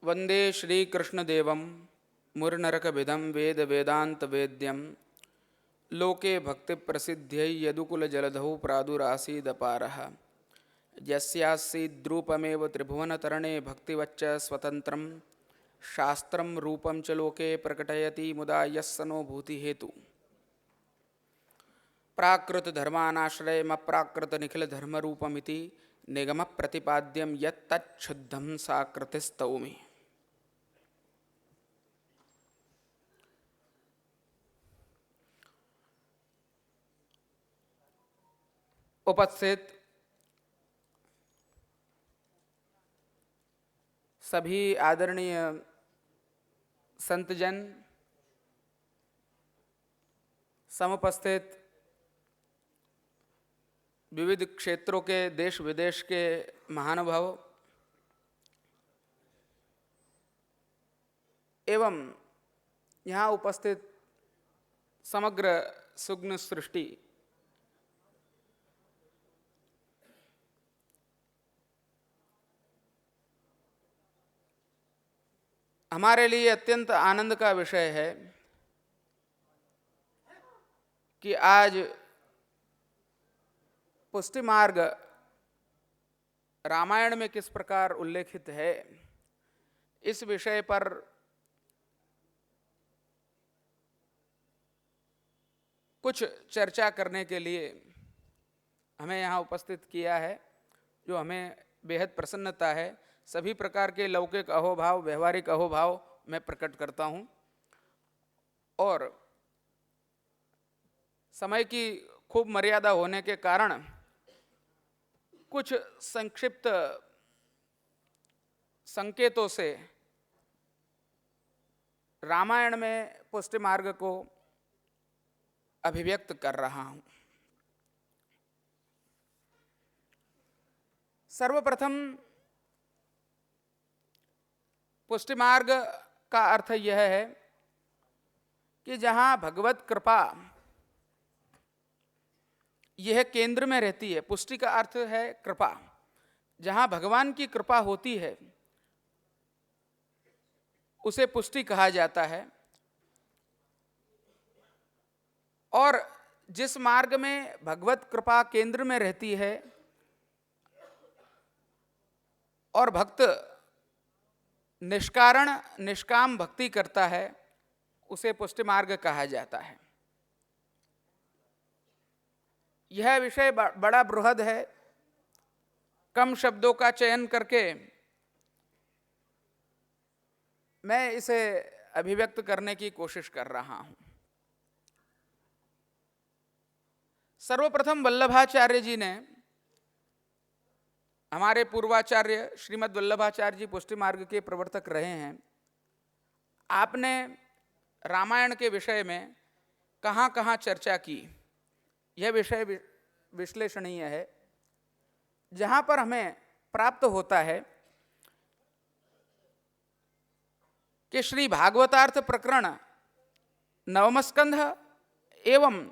वंदे श्रीकृष्णदेवं मुरनरकविदं वेद वेदांत वेद्यं लोके भक्ति प्रसिद्ध्यै यदुकुलजलधौ प्रादुरासीदपारः यस्यासीद्रूपमेव त्रिभुवनतरणे भक्तिवच्च स्वतन्त्रं शास्त्रं रूपं च लोके प्रकटयति मुदा यस्सनो भूतिहेतु प्राकृतधर्मानाश्रयमप्राकृतनिखिलधर्मरूपमिति निगमप्रतिपाद्यं यत्तच्छुद्धं साकृतिस्तौमि। उपस्थित सभी आदरणीय संतजन, समुपस्थित विविध क्षेत्रों के देश विदेश के महानुभाव एवं यहाँ उपस्थित समग्र सुग्न सृष्टि, हमारे लिए अत्यंत आनंद का विषय है कि आज पुष्टि मार्ग रामायण में किस प्रकार उल्लेखित है, इस विषय पर कुछ चर्चा करने के लिए हमें यहाँ उपस्थित किया है, जो हमें बेहद प्रसन्नता है। सभी प्रकार के लौकिक अहोभाव, व्यवहारिक अहोभाव मैं प्रकट करता हूँ और समय की खूब मर्यादा होने के कारण कुछ संक्षिप्त संकेतों से रामायण में पुष्टि मार्ग को अभिव्यक्त कर रहा हूँ। सर्वप्रथम पुष्टि मार्ग का अर्थ यह है कि जहाँ भगवत कृपा यह केंद्र में रहती है। पुष्टि का अर्थ है कृपा। जहाँ भगवान की कृपा होती है उसे पुष्टि कहा जाता है। और जिस मार्ग में भगवत कृपा केंद्र में रहती है और भक्त निष्कारण निष्काम भक्ति करता है, उसे पुष्टि मार्ग कहा जाता है। यह विषय बड़ा बृहद है। कम शब्दों का चयन करके मैं इसे अभिव्यक्त करने की कोशिश कर रहा हूं। सर्वप्रथम वल्लभाचार्य जी ने, हमारे पूर्वाचार्य श्रीमद् वल्लभाचार्य जी पुष्टि मार्ग के प्रवर्तक रहे हैं। आपने रामायण के विषय में कहाँ कहाँ चर्चा की, यह विषय विश्लेषणीय है। जहाँ पर हमें प्राप्त होता है कि श्री भागवतार्थ प्रकरण नवम स्कंध एवं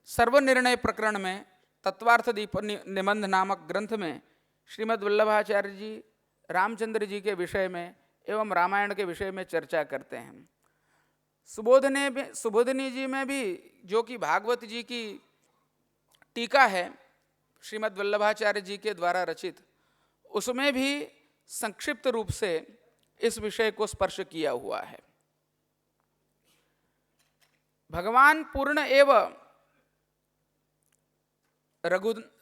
सर्वनिर्णय प्रकरण में तत्वार्थ दीप निबंध नामक ग्रंथ में श्रीमद् वल्लभाचार्य जी रामचंद्र जी के विषय में एवं रामायण के विषय में चर्चा करते हैं। सुबोधनी जी में भी, जो कि भागवत जी की टीका है श्रीमद् वल्लभाचार्य जी के द्वारा रचित, उसमें भी संक्षिप्त रूप से इस विषय को स्पर्श किया हुआ है। भगवान पूर्ण एव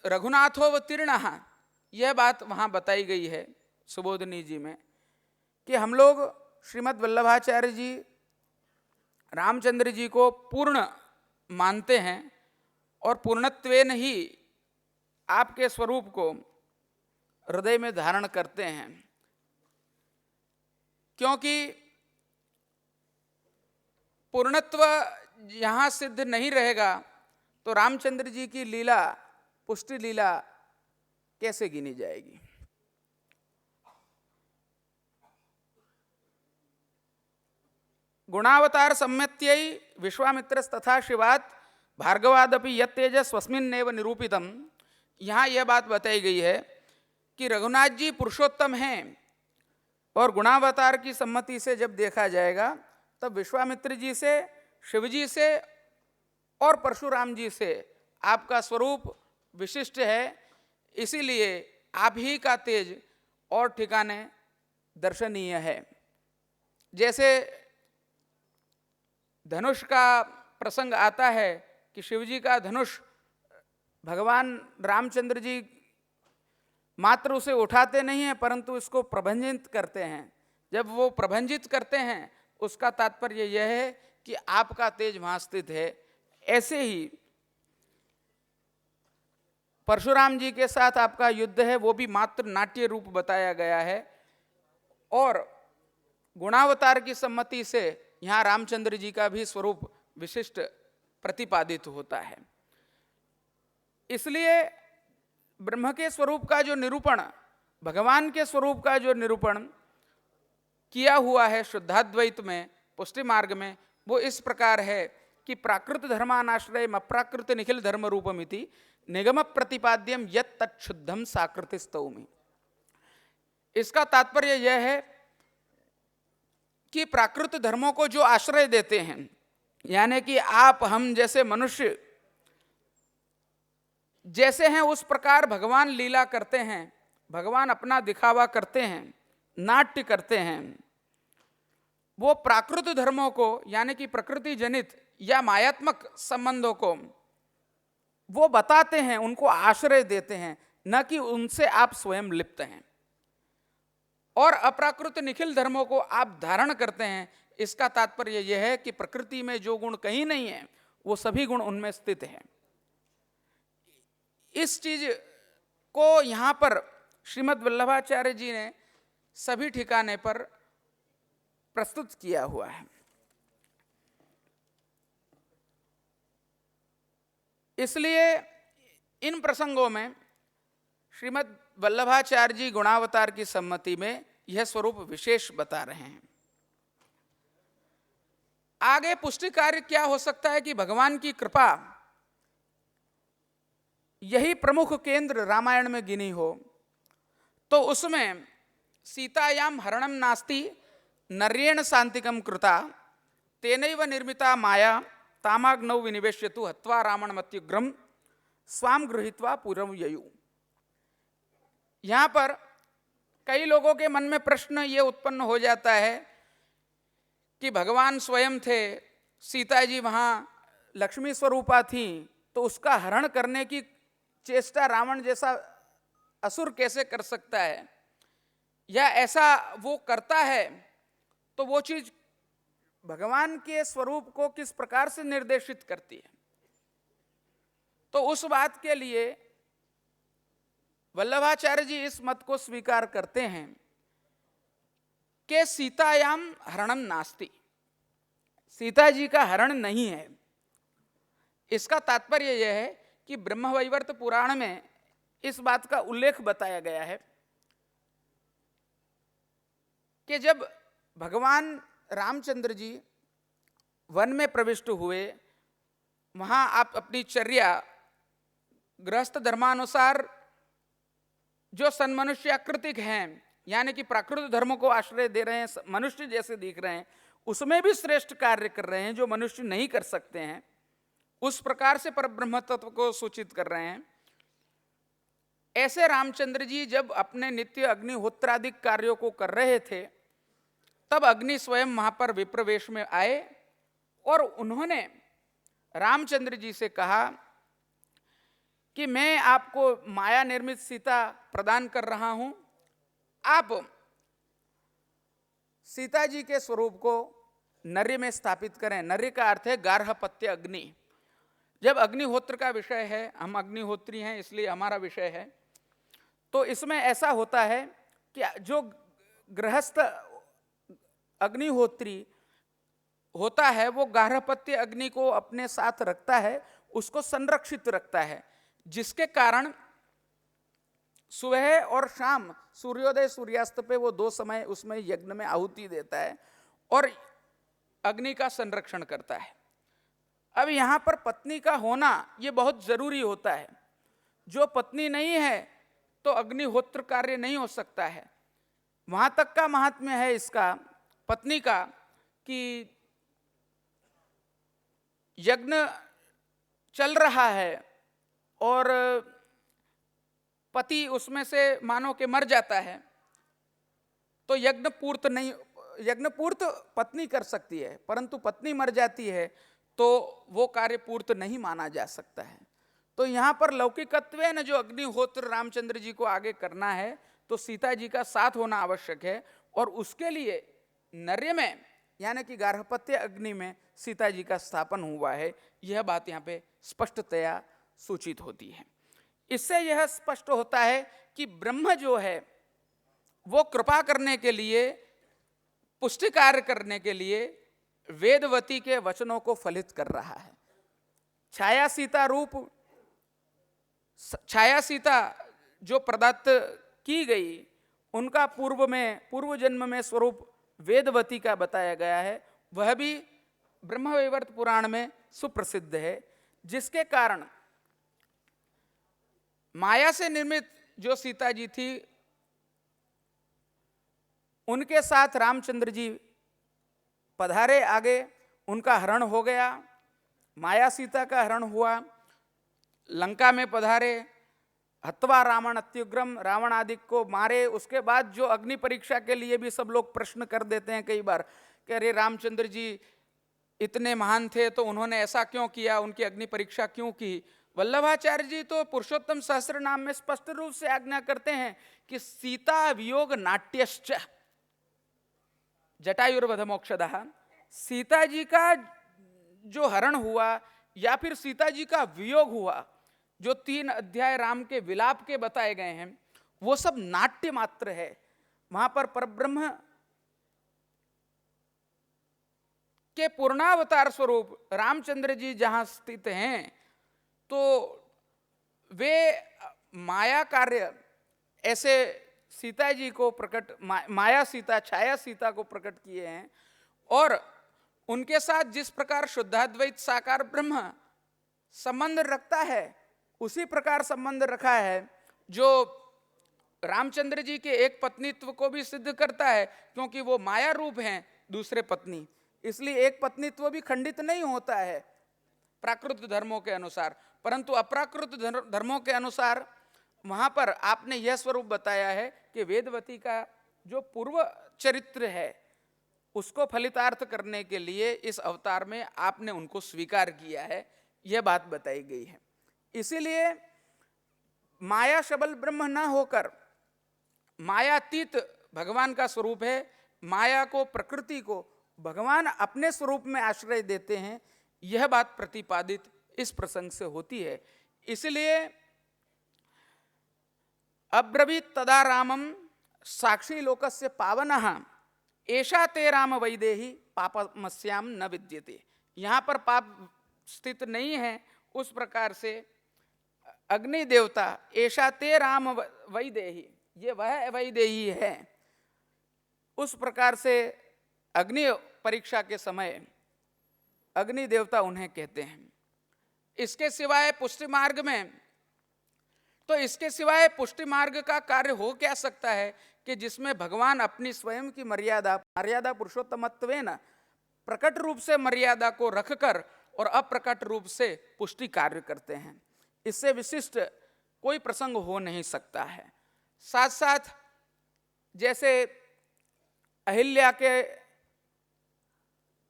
रघुनाथोवतीर्णः, यह बात वहाँ बताई गई है सुबोधनी जी में कि हम लोग श्रीमद् वल्लभाचार्य जी रामचंद्र जी को पूर्ण मानते हैं और पूर्णत्वेन ही आपके स्वरूप को हृदय में धारण करते हैं। क्योंकि पूर्णत्व यहाँ सिद्ध नहीं रहेगा तो रामचंद्र जी की लीला, पुष्टि लीला कैसे गिनी जाएगी। गुणावतार सम्यत्यै विश्वामित्रस्तथा शिवात् भार्गवादपि यत्तेज स्वस्मिन्नेव निरूपितम, यहाँ यह बात बताई गई है कि रघुनाथ जी पुरुषोत्तम हैं, और गुणावतार की सम्मति से जब देखा जाएगा तब विश्वामित्र जी से, शिवजी से और परशुराम जी से आपका स्वरूप विशिष्ट है, इसीलिए आप ही का तेज और ठिकाने दर्शनीय है। जैसे धनुष का प्रसंग आता है कि शिवजी का धनुष भगवान रामचंद्र जी मात्र उसे उठाते नहीं हैं परंतु इसको प्रभंजित करते हैं। जब वो प्रभंजित करते हैं उसका तात्पर्य यह है कि आपका तेज वहां स्थित है। ऐसे ही परशुराम जी के साथ आपका युद्ध है, वो भी मात्र नाट्य रूप बताया गया है और गुणावतार की सम्मति से यहाँ रामचंद्र जी का भी स्वरूप विशिष्ट प्रतिपादित होता है। इसलिए ब्रह्म के स्वरूप का जो निरूपण, भगवान के स्वरूप का जो निरूपण किया हुआ है शुद्धाद्वैत में, पुष्टि मार्ग में, वो इस प्रकार है कि प्राकृत धर्मानाश्रय अप्राकृत निखिल धर्म रूपमिति निगम प्रतिपाद्यम यत् तच्छुद्धम साकृति स्तौमि। इसका तात्पर्य यह है कि प्राकृत धर्मों को जो आश्रय देते हैं, यानी कि आप हम जैसे मनुष्य जैसे हैं उस प्रकार भगवान लीला करते हैं, भगवान अपना दिखावा करते हैं, नाट्य करते हैं। वो प्राकृत धर्मों को यानी कि प्रकृति जनित या मायात्मक संबंधों को वो बताते हैं, उनको आश्रय देते हैं, न कि उनसे आप स्वयं लिप्त हैं। और अप्राकृत निखिल धर्मों को आप धारण करते हैं। इसका तात्पर्य यह है कि प्रकृति में जो गुण कहीं नहीं है वो सभी गुण उनमें स्थित हैं। इस चीज को यहाँ पर श्रीमद् वल्लभाचार्य जी ने सभी ठिकाने पर प्रस्तुत किया हुआ है। इसलिए इन प्रसंगों में श्रीमद् वल्लभाचार्य जी गुणावतार की सम्मति में यह स्वरूप विशेष बता रहे हैं। आगे पुष्टि कार्य क्या हो सकता है कि भगवान की कृपा यही प्रमुख केंद्र रामायण में गिनी हो, तो उसमें सीतायाम हरणम नास्ति नर्येण शांतिकम कृता तेनैव निर्मिता माया तामाग्नौ विनिवेश्यतु हत्वा रावण मत्युग्रम स्वाम गृहीत्वा पूर्व ययु। यहाँ पर कई लोगों के मन में प्रश्न ये उत्पन्न हो जाता है कि भगवान स्वयं थे, सीता जी वहाँ लक्ष्मी स्वरूपा थी, तो उसका हरण करने की चेष्टा रावण जैसा असुर कैसे कर सकता है, या ऐसा वो करता है तो वो चीज भगवान के स्वरूप को किस प्रकार से निर्देशित करती है। तो उस बात के लिए वल्लभाचार्य जी इस मत को स्वीकार करते हैं कि सीतायाम हरणम नास्ति, सीता जी का हरण नहीं है। इसका तात्पर्य यह है कि ब्रह्मवैवर्त पुराण में इस बात का उल्लेख बताया गया है कि जब भगवान रामचंद्र जी वन में प्रविष्ट हुए, वहां आप अपनी चर्या गृहस्थ धर्मानुसार जो सन्मनुष्याकृतिक हैं, यानी कि प्राकृत धर्म को आश्रय दे रहे हैं, मनुष्य जैसे दिख रहे हैं, उसमें भी श्रेष्ठ कार्य कर रहे हैं जो मनुष्य नहीं कर सकते हैं, उस प्रकार से परब्रह्म तत्व को सूचित कर रहे हैं। ऐसे रामचंद्र जी जब अपने नित्य अग्निहोत्रादिक कार्यों को कर रहे थे, तब अग्नि स्वयं वहां पर विप्रवेश में आए और उन्होंने रामचंद्र जी से कहा कि मैं आपको माया निर्मित सीता प्रदान कर रहा हूं, आप सीता जी के स्वरूप को नर्य में स्थापित करें। नर्य का अर्थ है गार्हपत्य अग्नि। जब अग्निहोत्र का विषय है, हम अग्निहोत्री हैं इसलिए हमारा विषय है, तो इसमें ऐसा होता है कि जो गृहस्थ अग्निहोत्री होता है वो गार्हपत्य अग्नि को अपने साथ रखता है, उसको संरक्षित रखता है, जिसके कारण सुबह और शाम सूर्योदय सूर्यास्त पे वो दो समय उसमें यज्ञ में आहुति देता है और अग्नि का संरक्षण करता है। अब यहाँ पर पत्नी का होना ये बहुत जरूरी होता है। जो पत्नी नहीं है तो अग्निहोत्र कार्य नहीं हो सकता है। वहां तक का महात्म्य है इसका पत्नी का कि यज्ञ चल रहा है और पति उसमें से मानो के मर जाता है, तो यज्ञ पूर्त पत्नी कर सकती है, परंतु पत्नी मर जाती है तो वो कार्य पूर्त नहीं माना जा सकता है। तो यहाँ पर लौकिकत्व न जो अग्निहोत्र रामचंद्र जी को आगे करना है तो सीता जी का साथ होना आवश्यक है, और उसके लिए नर्य में यानी कि गार्हपत्य अग्नि में सीता जी का स्थापन हुआ है। यह बात यहाँ पे स्पष्टतया सूचित होती है। इससे यह स्पष्ट होता है कि ब्रह्म जो है वो कृपा करने के लिए, पुष्टि कार्य करने के लिए वेदवती के वचनों को फलित कर रहा है। छाया सीता रूप, छाया सीता जो प्रदत्त की गई, उनका पूर्व जन्म में स्वरूप वेदवती का बताया गया है। वह भी ब्रह्मवैवर्त पुराण में सुप्रसिद्ध है, जिसके कारण माया से निर्मित जो सीता जी थी उनके साथ रामचंद्र जी पधारे आगे, उनका हरण हो गया, माया सीता का हरण हुआ, लंका में पधारे, हत्वा रावण अत्युग्रम, रावण आदि को मारे। उसके बाद जो अग्नि परीक्षा के लिए भी सब लोग प्रश्न कर देते हैं कई बार कि अरे रामचंद्र जी इतने महान थे तो उन्होंने ऐसा क्यों किया, उनकी अग्नि परीक्षा क्यों की। वल्लभाचार्य जी तो पुरुषोत्तम सहस्त्र नाम में स्पष्ट रूप से आज्ञा करते हैं कि सीता वियोग नाट्यश्च जटायुर्वध मोक्षदः, सीता जी का जो हरण हुआ या फिर सीता जी का वियोग हुआ, जो 3 अध्याय राम के विलाप के बताए गए हैं, वो सब नाट्य मात्र है। वहां पर परब्रह्म के पूर्णावतार स्वरूप रामचंद्र जी जहां स्थित हैं तो वे माया कार्य ऐसे सीता जी को प्रकट, माया सीता, छाया सीता को प्रकट किए हैं, और उनके साथ जिस प्रकार शुद्धाद्वैत साकार ब्रह्म संबंध रखता है उसी प्रकार संबंध रखा है, जो रामचंद्र जी के एक पत्नीत्व को भी सिद्ध करता है, क्योंकि वो माया रूप हैं दूसरे पत्नी, इसलिए एक पत्नीत्व भी खंडित नहीं होता है प्राकृत धर्मों के अनुसार। परंतु अप्राकृत धर्मों के अनुसार वहां पर आपने यह स्वरूप बताया है कि वेदवती का जो पूर्व चरित्र है उसको फलितार्थ करने के लिए इस अवतार में आपने उनको स्वीकार किया है, यह बात बताई गई है। इसीलिए माया शबल ब्रह्म न होकर मायातीत भगवान का स्वरूप है। माया को, प्रकृति को भगवान अपने स्वरूप में आश्रय देते हैं, यह बात प्रतिपादित इस प्रसंग से होती है। इसलिए अब्रवीत तदा रामम साक्षी लोकस्य पावनः एषा ते राम वैदेही पापमस्याम न विद्यते। यहाँ पर पाप स्थित नहीं है, उस प्रकार से अग्नि देवता एषा ते राम वैदेही, ये वह वैदेही है, उस प्रकार से अग्नि परीक्षा के समय अग्नि देवता उन्हें कहते हैं। इसके सिवाय पुष्टि मार्ग में, तो इसके सिवाय पुष्टि मार्ग का कार्य हो क्या सकता है कि जिसमें भगवान अपनी स्वयं की मर्यादा पुरुषोत्तमत्वेन प्रकट रूप से मर्यादा को रखकर और अप्रकट रूप से पुष्टि कार्य करते हैं। इससे विशिष्ट कोई प्रसंग हो नहीं सकता है। साथ साथ जैसे अहिल्या के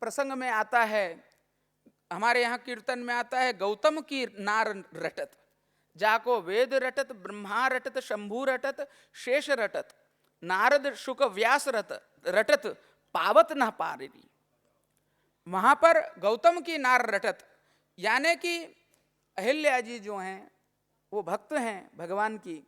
प्रसंग में आता है, हमारे यहाँ कीर्तन में आता है, गौतम की नार रटत, जाको वेद रटत, ब्रह्मा रटत, शंभु रटत, शेष रटत, नारद शुक व्यास रटत, पावत न पारिरी। वहां पर गौतम की नार रटत यानी कि अहिल्या जी जो हैं वो भक्त हैं भगवान की,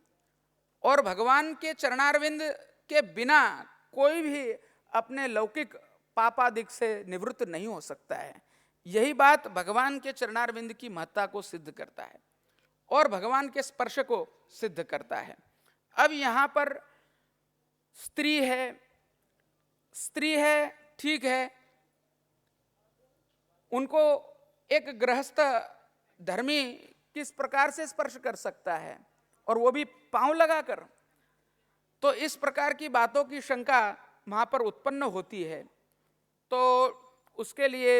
और भगवान के चरणारविंद के बिना कोई भी अपने लौकिक पापादिक से निवृत्त नहीं हो सकता है। यही बात भगवान के चरणारविंद की महत्ता को सिद्ध करता है और भगवान के स्पर्श को सिद्ध करता है। अब यहाँ पर स्त्री है, ठीक है, उनको एक गृहस्थ धर्मी किस प्रकार से स्पर्श कर सकता है, और वो भी पांव लगाकर। तो इस प्रकार की बातों की शंका वहाँ पर उत्पन्न होती है। तो उसके लिए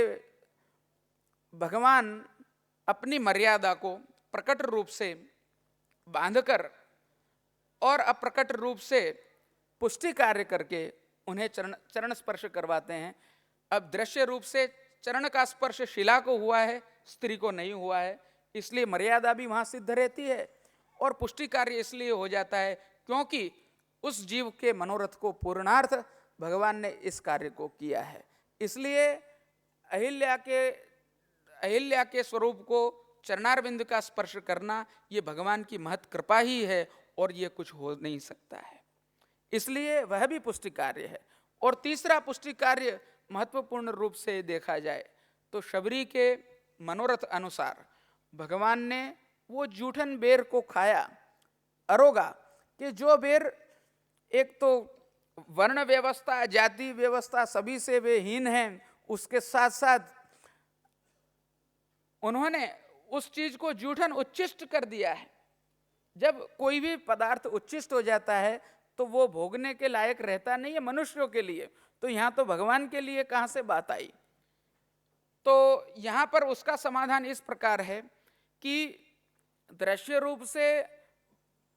भगवान अपनी मर्यादा को प्रकट रूप से बांधकर और अप्रकट रूप से पुष्टि कार्य करके उन्हें चरण स्पर्श करवाते हैं। अब दृश्य रूप से चरण का स्पर्श शिला को हुआ है, स्त्री को नहीं हुआ है, इसलिए मर्यादा भी वहाँ सिद्ध रहती है और पुष्टि कार्य इसलिए हो जाता है क्योंकि उस जीव के मनोरथ को पूर्णार्थ भगवान ने इस कार्य को किया है। इसलिए अहिल्या के स्वरूप को चरणारविंद का स्पर्श करना ये भगवान की महत कृपा ही है और ये कुछ हो नहीं सकता है, इसलिए वह भी पुष्टि कार्य है। और तीसरा पुष्टि कार्य महत्वपूर्ण रूप से देखा जाए तो शबरी के मनोरथ अनुसार भगवान ने वो जूठन बेर को खाया, अरोगा कि जो बेर एक तो वर्ण व्यवस्था, जाति व्यवस्था सभी से वे हीन हैं, उसके साथ साथ उन्होंने उस चीज को जूठन उच्छिष्ट कर दिया है। जब कोई भी पदार्थ उच्छिष्ट हो जाता है तो वो भोगने के लायक रहता नहीं है मनुष्यों के लिए, तो यहाँ तो भगवान के लिए कहाँ से बात आई। तो यहाँ पर उसका समाधान इस प्रकार है कि दृश्य रूप से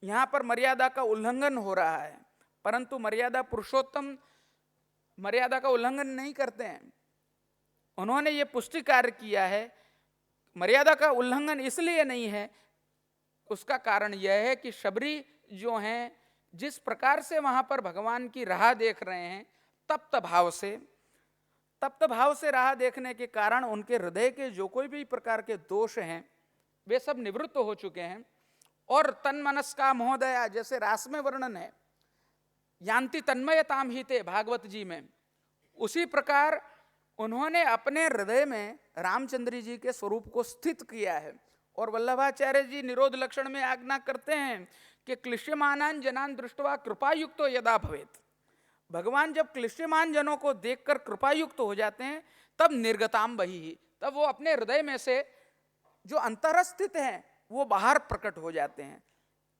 यहाँ पर मर्यादा का उल्लंघन हो रहा है, परंतु मर्यादा पुरुषोत्तम मर्यादा का उल्लंघन नहीं करते हैं। उन्होंने ये पुष्टि कार्य किया है। मर्यादा का उल्लंघन इसलिए नहीं है, उसका कारण यह है कि शबरी जो हैं जिस प्रकार से वहाँ पर भगवान की राह देख रहे हैं तप्त भाव से राह देखने के कारण उनके हृदय के जो कोई भी प्रकार के दोष हैं वे सब निवृत्त हो चुके हैं। और तन मनस का महोदया जैसे रास में वर्णन है, यान्ति तन्मयताम हिते भागवत जी में, उसी प्रकार उन्होंने अपने हृदय में रामचंद्र जी के स्वरूप को स्थित किया है। और वल्लभाचार्य जी निरोध लक्षण में आज्ञा करते हैं कि क्लिश्यमानान जनान दृष्टवा कृपायुक्तो यदा भवेत। भगवान जब क्लिश्यमान जनों को देखकर कृपायुक्त हो जाते हैं तब निर्गताम बही, तब वो अपने हृदय में से जो अंतरस्थित हैं वो बाहर प्रकट हो जाते हैं।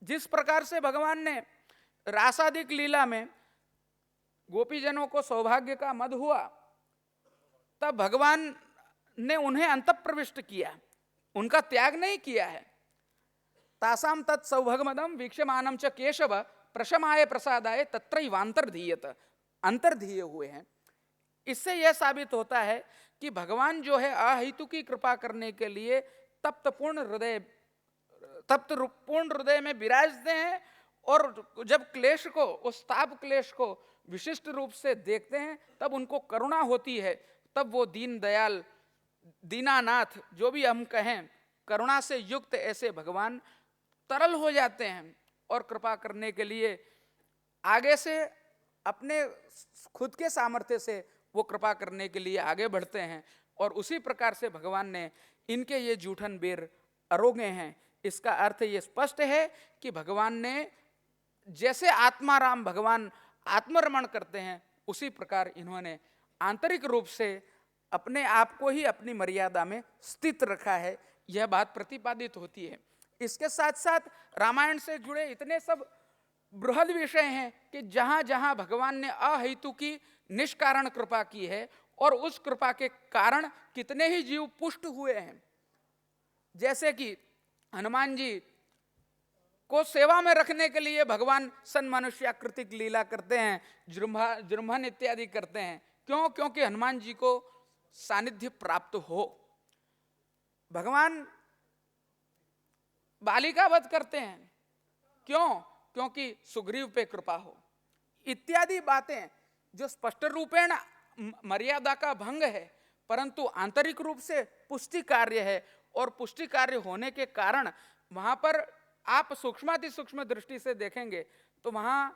जिस प्रकार से भगवान ने रासादिक लीला में गोपीजनों को सौभाग्य का मद हुआ, तब भगवान ने उन्हें अंतःप्रविष्ट किया, उनका त्याग नहीं किया है। तासाम तत् सौभगमदम वीक्षमानम च केशव प्रशमाय प्रसादाय तत्रैवांतर्धीयत, अंतर्धीय हुए हैं। इससे यह साबित होता है कि भगवान जो है अहेतु की कृपा करने के लिए तप्त पूर्ण हृदय में विराजते हैं। और जब क्लेश को, उस ताप क्लेश को विशिष्ट रूप से देखते हैं तब उनको करुणा होती है, तब वो दीन दयाल दीनानाथ जो भी हम कहें करुणा से युक्त ऐसे भगवान तरल हो जाते हैं और कृपा करने के लिए आगे से अपने खुद के सामर्थ्य से वो कृपा करने के लिए आगे बढ़ते हैं। और उसी प्रकार से भगवान ने इनके ये जूठन बेर अरोगे हैं। इसका अर्थ ये स्पष्ट है कि भगवान ने जैसे आत्माराम भगवान आत्मरमण करते हैं उसी प्रकार इन्होंने आंतरिक रूप से अपने आप को ही अपनी मर्यादा में स्थित रखा है, यह बात प्रतिपादित होती है। इसके साथ साथ रामायण से जुड़े इतने सब बृहद विषय हैं कि जहां जहां भगवान ने अहेतु की निष्कारण कृपा की है और उस कृपा के कारण कितने ही जीव पुष्ट हुए हैं। जैसे कि हनुमान जी को सेवा में रखने के लिए भगवान सन मनुष्याकृतिक लीला करते हैं, जृंभन इत्यादि करते हैं। क्यों? क्योंकि हनुमान जी को सानिध्य प्राप्त हो। भगवान बालिका वध करते हैं, क्यों? क्योंकि सुग्रीव पे कृपा हो। इत्यादि बातें जो स्पष्ट रूपेण मर्यादा का भंग है परंतु आंतरिक रूप से पुष्टि कार्य है। और पुष्टि कार्य होने के कारण वहां पर आप सूक्ष्माति सूक्ष्म दृष्टि से देखेंगे तो वहां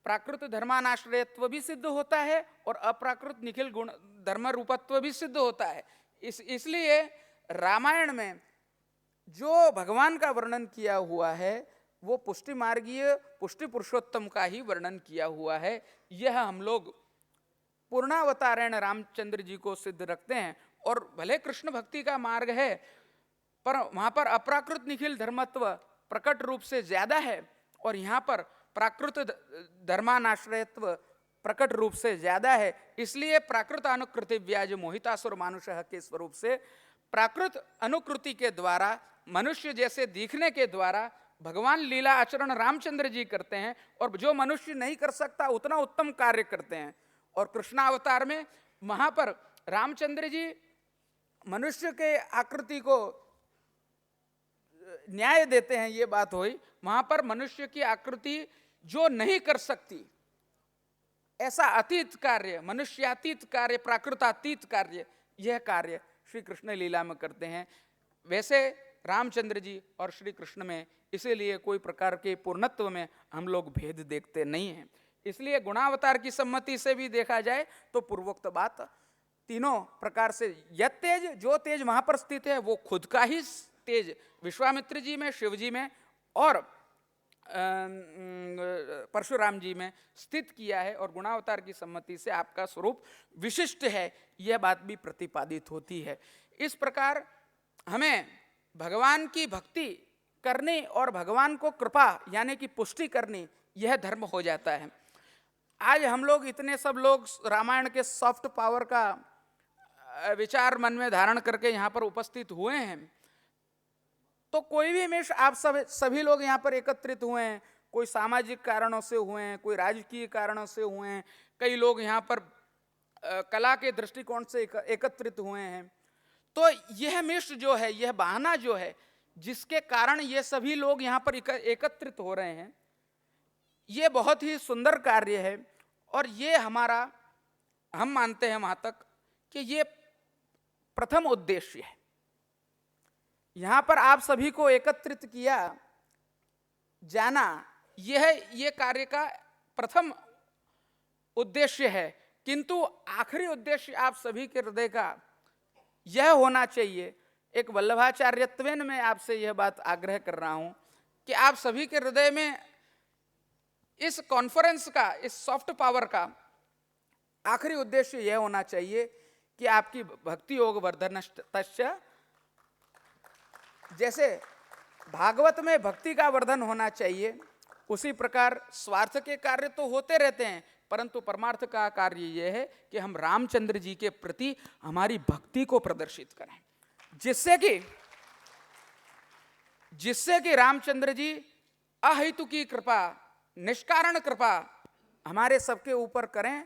प्राकृत धर्मानाश्रयत्व भी सिद्ध होता है और अप्राकृत निखिल गुण धर्म रूपत्व भी सिद्ध होता है। इसलिए रामायण में जो भगवान का वर्णन किया हुआ है वो पुष्टि मार्गीय पुष्टि पुरुषोत्तम का ही वर्णन किया हुआ है। यह हम लोग पूर्णावतारण रामचंद्र जी को सिद्ध रखते हैं। और भले कृष्ण भक्ति का मार्ग है पर वहां पर अप्राकृत निखिल धर्मत्व प्रकट रूप से ज्यादा है और यहाँ पर प्राकृत धर्मानाश्रयत्व प्रकट रूप से ज्यादा है, इसलिए प्राकृत अनुकृति व्याज मोहितासुर मानुषः के स्वरूप से प्राकृत अनुकृति के द्वारा मनुष्य जैसे दिखने के द्वारा भगवान लीला आचरण रामचंद्र जी करते हैं, और जो मनुष्य नहीं कर सकता उतना उत्तम कार्य करते हैं। और कृष्णावतार में वहां पर रामचंद्र जी मनुष्य के आकृति को न्याय देते हैं, ये बात हुई। वहां पर मनुष्य की आकृति जो नहीं कर सकती ऐसा अतीत कार्य, मनुष्यातीत कार्य, प्राकृतातीत कार्य, यह कार्य श्री कृष्ण लीला में करते हैं। वैसे रामचंद्र जी और श्री कृष्ण में इसीलिए कोई प्रकार के पूर्णत्व में हम लोग भेद देखते नहीं हैं। इसलिए गुणावतार की सम्मति से भी देखा जाए तो पूर्वोक्त बात तीनों प्रकार से, यह तेज, जो तेज वहां पर स्थित है वो खुद का ही तेज विश्वामित्र जी में, शिव जी में और परशुराम जी में स्थित किया है, और गुणावतार की सम्मति से आपका स्वरूप विशिष्ट है, यह बात भी प्रतिपादित होती है। इस प्रकार हमें भगवान की भक्ति करनी और भगवान को कृपा यानी कि पुष्टि करनी, यह धर्म हो जाता है। आज हम लोग इतने सब लोग रामायण के सॉफ्ट पावर का विचार मन में धारण करके यहाँ पर उपस्थित हुए हैं, तो कोई भी हमेश आप सभी लोग यहाँ पर एकत्रित हुए हैं, कोई सामाजिक कारणों से हुए हैं, कोई राजकीय कारणों से हुए हैं, कई लोग यहाँ पर कला के दृष्टिकोण से एकत्रित हुए हैं। तो यह मिश्र जो है, यह बहाना जो है जिसके कारण ये सभी लोग यहाँ पर एकत्रित हो रहे हैं, ये बहुत ही सुंदर कार्य है। और ये हमारा, हम मानते हैं वहां तक कि ये प्रथम उद्देश्य है। यहाँ पर आप सभी को एकत्रित किया जाना, यह कार्य का प्रथम उद्देश्य है, किंतु आखिरी उद्देश्य आप सभी के हृदय का यह होना चाहिए। एक वल्लभाचार्यत्वेन में आपसे यह बात आग्रह कर रहा हूं कि आप सभी के हृदय में इस कॉन्फ्रेंस का, इस सॉफ्ट पावर का आखिरी उद्देश्य यह होना चाहिए कि आपकी भक्ति योग वर्धनश्च, जैसे भागवत में भक्ति का वर्धन होना चाहिए, उसी प्रकार स्वार्थ के कार्य तो होते रहते हैं, परंतु परमार्थ का कार्य यह है कि हम रामचंद्र जी के प्रति हमारी भक्ति को प्रदर्शित करें, जिससे कि रामचंद्र जी अहेतु की कृपा, निष्कारण कृपा हमारे सबके ऊपर करें।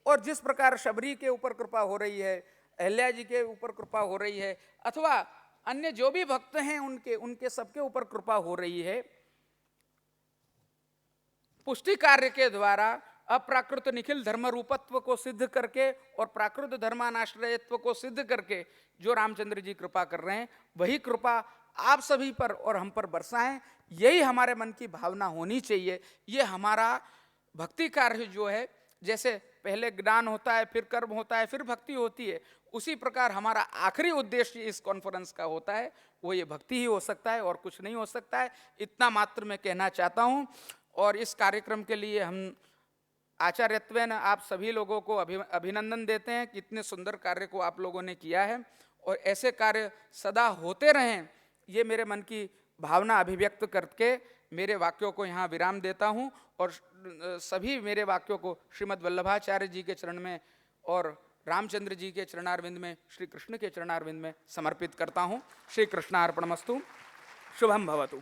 और जिस प्रकार शबरी के ऊपर कृपा हो रही है, अहल्या जी के ऊपर कृपा हो रही है, अथवा अन्य जो भी भक्त हैं उनके सबके ऊपर कृपा हो रही है, पुष्टि कार्य के द्वारा अप्राकृत निखिल धर्म रूपत्व को सिद्ध करके और प्राकृत धर्मानाश्रयत्व को सिद्ध करके जो रामचंद्र जी कृपा कर रहे हैं, वही कृपा आप सभी पर और हम पर बरसाएं, यही हमारे मन की भावना होनी चाहिए। ये हमारा भक्ति कार्य जो है, जैसे पहले ज्ञान होता है, फिर कर्म होता है, फिर भक्ति होती है, उसी प्रकार हमारा आखिरी उद्देश्य इस कॉन्फ्रेंस का होता है, वो ये भक्ति ही हो सकता है और कुछ नहीं हो सकता है। इतना मात्र मैं कहना चाहता हूँ। और इस कार्यक्रम के लिए हम आचार्यत्वेन आप सभी लोगों को अभिनंदन देते हैं कि इतने सुंदर कार्य को आप लोगों ने किया है, और ऐसे कार्य सदा होते रहें, ये मेरे मन की भावना अभिव्यक्त करके मेरे वाक्यों को यहाँ विराम देता हूँ, और सभी मेरे वाक्यों को श्रीमद् वल्लभाचार्य जी के चरण में और रामचंद्र जी के चरणारविंद में, श्री कृष्ण के चरणारविंद में समर्पित करता हूँ। श्री कृष्णार्पणमस्तु। शुभम भवतु।